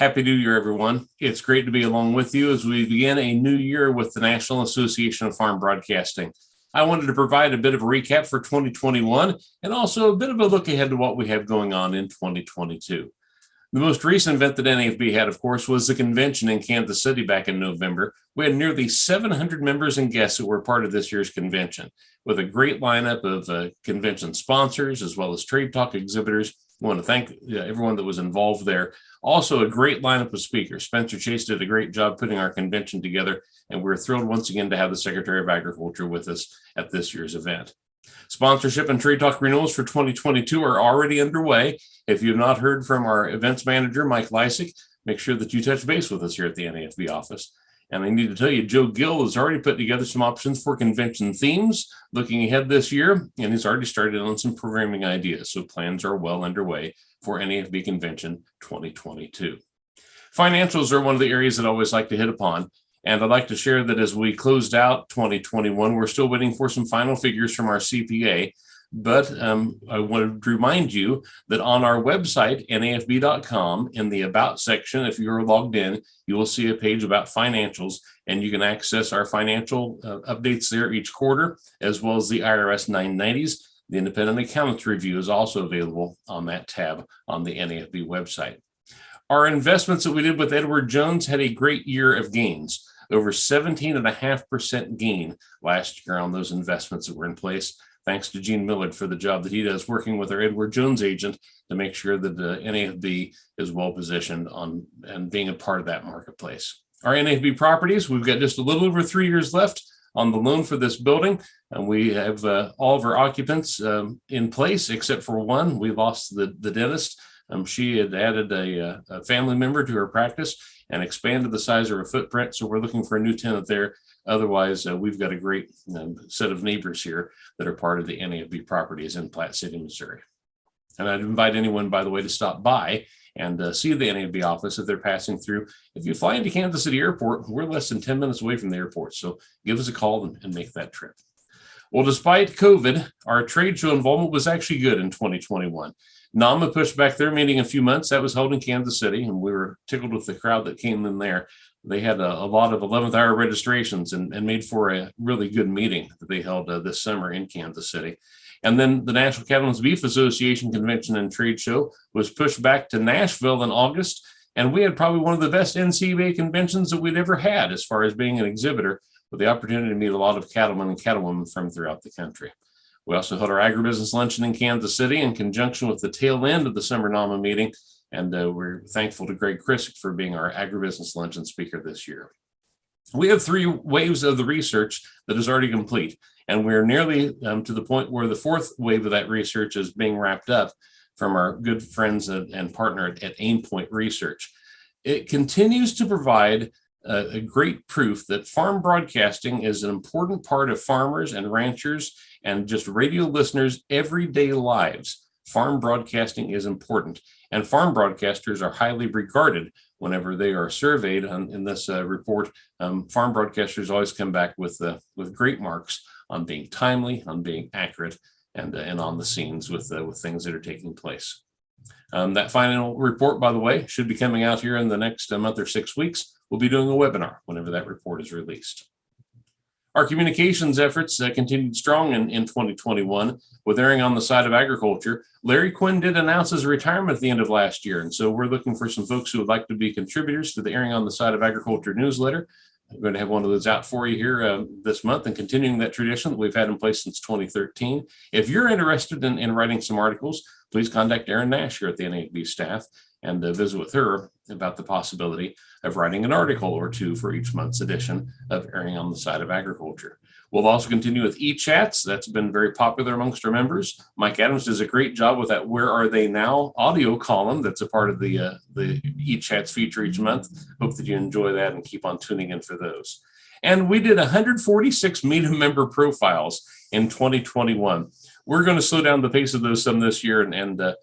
Happy New Year, everyone. It's great to be along with you as we begin a new year with the National Association of Farm Broadcasting. I wanted to provide a bit of a recap for 2021 and also a bit of a look ahead to what we have going on in 2022. The most recent event that NAFB had, of course, was the convention in Kansas City back in November. We had nearly 700 members and guests who were part of this year's convention, with a great lineup of convention sponsors as well as trade talk exhibitors. I want to thank everyone that was involved there. Also, a great lineup of speakers. Spencer Chase did a great job putting our convention together, and we're thrilled once again to have the Secretary of Agriculture with us at this year's event. Sponsorship and trade talk renewals for 2022 are already underway. If you've not heard from our events manager, Mike Lysick, make sure that you touch base with us here at the NAFB office. And I need to tell you, Joe Gill has already put together some options for convention themes looking ahead this year, and he's already started on some programming ideas. So plans are well underway for NAFB Convention 2022. Financials are one of the areas that I always like to hit upon. And I'd like to share that as we closed out 2021, we're still waiting for some final figures from our CPA. But I want to remind you that on our website, nafb.com, in the About section, if you're logged in, you will see a page about financials, and you can access our financial updates there each quarter, as well as the IRS 990s. The Independent Accountants Review is also available on that tab on the NAFB website. Our investments that we did with Edward Jones had a great year of gains, over 17.5% gain last year on those investments that were in place. Thanks to Gene Millard for the job that he does working with our Edward Jones agent to make sure that the NAFB is well positioned on and being a part of that marketplace. Our NAFB properties, we've got just a little over 3 years left on the loan for this building, and we have all of our occupants in place except for one. We lost the dentist. She had added a family member to her practice and expanded the size of her footprint, so we're looking for a new tenant there. Otherwise, we've got a great set of neighbors here that are part of the NAFB properties in Platte City, Missouri. And I'd invite anyone, by the way, to stop by and see the NAFB office if they're passing through. If you fly into Kansas City Airport, we're less than 10 minutes away from the airport, so give us a call and make that trip. Well, despite COVID, our trade show involvement was actually good in 2021. NAMA pushed back their meeting a few months. That was held in Kansas City, and we were tickled with the crowd that came in there. They had a lot of 11th hour registrations and made for a really good meeting that they held this summer in Kansas City. And then the National Cattlemen's Beef Association Convention and Trade Show was pushed back to Nashville in August. And we had probably one of the best NCBA conventions that we'd ever had as far as being an exhibitor, with the opportunity to meet a lot of cattlemen and cattlewomen from throughout the country. We also held our agribusiness luncheon in Kansas City in conjunction with the tail end of the summer NAMA meeting. And we're thankful to Greg Krissick for being our agribusiness luncheon speaker this year. We have 3 waves of the research that is already complete, and we're nearly to the point where the 4th wave of that research is being wrapped up from our good friends and partner at Aimpoint Research. It continues to provide a great proof that farm broadcasting is an important part of farmers and ranchers and just radio listeners' everyday lives. Farm broadcasting is important, and farm broadcasters are highly regarded whenever they are surveyed in this report. Farm broadcasters always come back with great marks on being timely, on being accurate, and on the scenes with things that are taking place. That final report, by the way, should be coming out here in the next month or 6 weeks. We'll be doing a webinar whenever that report is released. Our communications efforts continued strong in 2021 with Erring on the Side of Agriculture. Larry Quinn did announce his retirement at the end of last year, and so we're looking for some folks who would like to be contributors to the Erring on the Side of Agriculture newsletter. I'm going to have one of those out for you here this month and continuing that tradition that we've had in place since 2013. If you're interested in writing some articles, please contact Erin Nash here at the NAB staff and visit with her about the possibility of writing an article or 2 for each month's edition of Erring on the Side of Agriculture. We'll also continue with eChats. That's been very popular amongst our members. Mike Adams does a great job with that Where Are They Now audio column that's a part of the eChats feature each month. Hope that you enjoy that and keep on tuning in for those. And we did 146 Meet member profiles in 2021. We're going to slow down the pace of those some this year and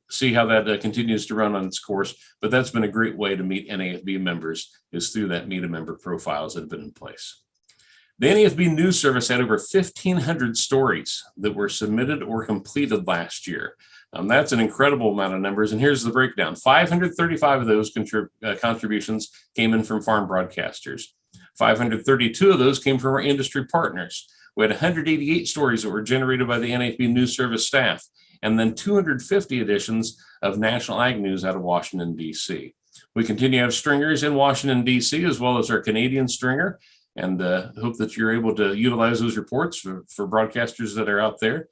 see how that continues to run on its course. But that's been a great way to meet NAFB members, is through that Meet a Member profiles that have been in place. The NAFB News Service had over 1,500 stories that were submitted or completed last year. That's an incredible amount of numbers. And here's the breakdown. 535 of those contributions came in from farm broadcasters. 532 of those came from our industry partners. We had 188 stories that were generated by the NAFB News Service staff, and then 250 editions of National Ag News out of Washington, D.C. We continue to have stringers in Washington, D.C., as well as our Canadian stringer, and hope that you're able to utilize those reports for broadcasters that are out there.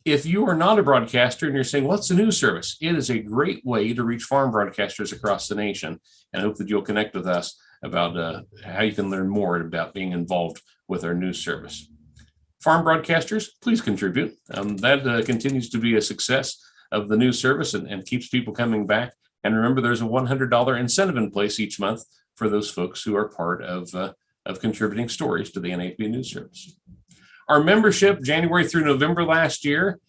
If you are not a broadcaster and you're saying, what's the news service? It is a great way to reach farm broadcasters across the nation, and I hope that you'll connect with us about how you can learn more about being involved with our news service. Farm broadcasters, please contribute. That continues to be a success of the news service and keeps people coming back. And remember, there's a $100 incentive in place each month for those folks who are part of contributing stories to the NAFB News Service. Our membership, January through November last year,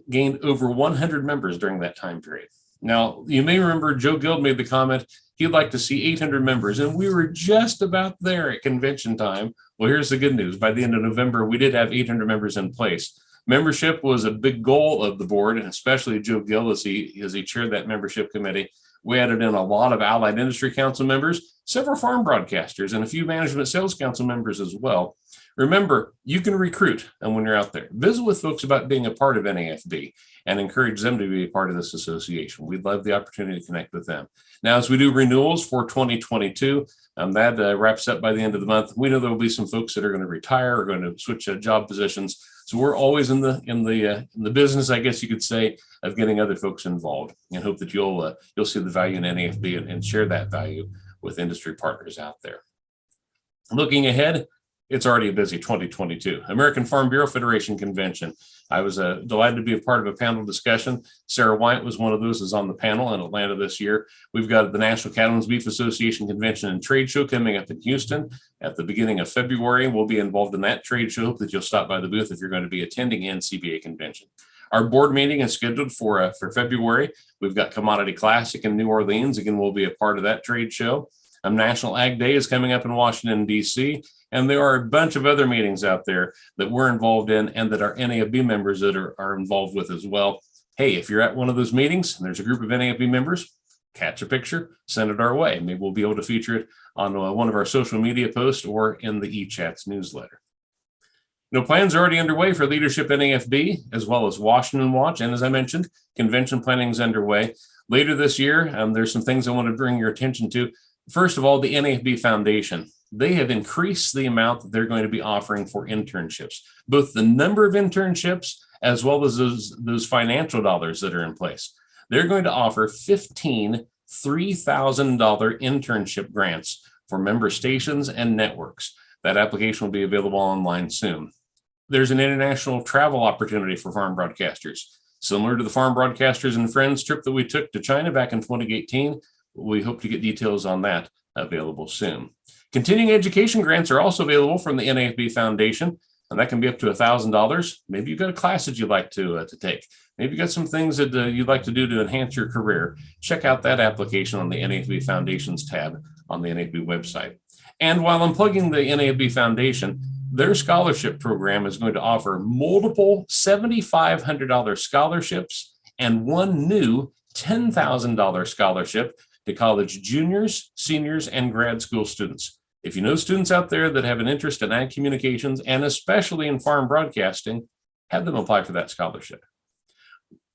gained over 100 members during that time period. Now, you may remember Joe Guild made the comment he'd like to see 800 members, and we were just about there at convention time. Well, here's the good news. By the end of November, we did have 800 members in place. Membership was a big goal of the board, and especially Joe Gill as he chaired that membership committee. We added in a lot of Allied Industry Council members, several farm broadcasters, and a few Management Sales Council members as well. Remember, you can recruit, and when you're out there, visit with folks about being a part of NAFB and encourage them to be a part of this association. We'd love the opportunity to connect with them. Now, as we do renewals for 2022, that wraps up by the end of the month. We know there will be some folks that are going to retire or going to switch job positions. So we're always in the business, I guess you could say, of getting other folks involved, and hope that you'll see the value in NAFB and share that value with industry partners out there. Looking ahead, it's already a busy 2022. American Farm Bureau Federation Convention. I was delighted to be a part of a panel discussion. Sarah White was one of those who's on the panel in Atlanta this year. We've got the National Cattlemen's Beef Association Convention and Trade Show coming up in Houston at the beginning of February. We'll be involved in that trade show. Hope that you'll stop by the booth if you're going to be attending NCBA convention. Our board meeting is scheduled for February. We've got Commodity Classic in New Orleans. Again, we'll be a part of that trade show. National Ag Day is coming up in Washington, D.C., and there are a bunch of other meetings out there that we're involved in and that our NAFB members that are involved with as well. Hey, if you're at one of those meetings and there's a group of NAFB members, catch a picture, send it our way. Maybe we'll be able to feature it on one of our social media posts or in the eChats newsletter. Plans are already underway for Leadership NAFB, as well as Washington Watch. And as I mentioned, convention planning is underway. Later this year, there's some things I want to bring your attention to. First of all, the NAB Foundation. They have increased the amount that they're going to be offering for internships, both the number of internships as well as those financial dollars that are in place. They're going to offer 15 $3,000 internship grants for member stations and networks. That application will be available online soon. There's an international travel opportunity for farm broadcasters, similar to the Farm Broadcasters and Friends trip that we took to China back in 2018. We hope to get details on that available soon. Continuing education grants are also available from the NAFB Foundation, and that can be up to $1,000. Maybe you've got a class that you'd like to take. Maybe you've got some things that you'd like to do to enhance your career. Check out that application on the NAFB Foundations tab on the NAFB website. And while I'm plugging the NAFB Foundation, their scholarship program is going to offer multiple $7,500 scholarships and one new $10,000 scholarship to college juniors, seniors, and grad school students. If you know students out there that have an interest in ag communications and especially in farm broadcasting, have them apply for that scholarship.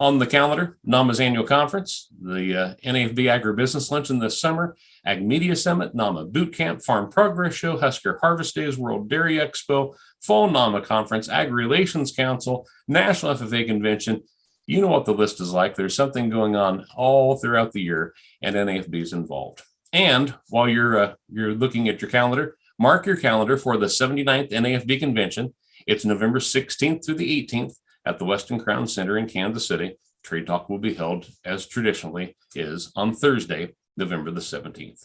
On the calendar, NAMA's annual conference, the NAFB Agribusiness Luncheon this summer, Ag Media Summit, NAMA Boot Camp, Farm Progress Show, Husker Harvest Days, World Dairy Expo, Fall NAMA Conference, Ag Relations Council, National FFA Convention. You know what the list is like. There's something going on all throughout the year, and NAFB is involved. And while you're looking at your calendar, mark your calendar for the 79th NAFB Convention. It's November 16th through the 18th at the Westin Crown Center in Kansas City. Trade Talk will be held, as traditionally is, on Thursday, November the 17th.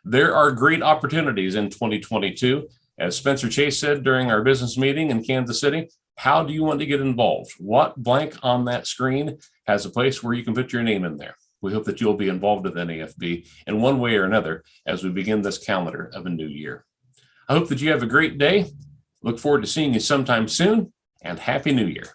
There are great opportunities in 2022. As Spencer Chase said during our business meeting in Kansas City, how do you want to get involved? What blank on that screen has a place where you can put your name in there? We hope that you'll be involved with NAFB in one way or another as we begin this calendar of a new year. I hope that you have a great day. Look forward to seeing you sometime soon, and Happy New Year.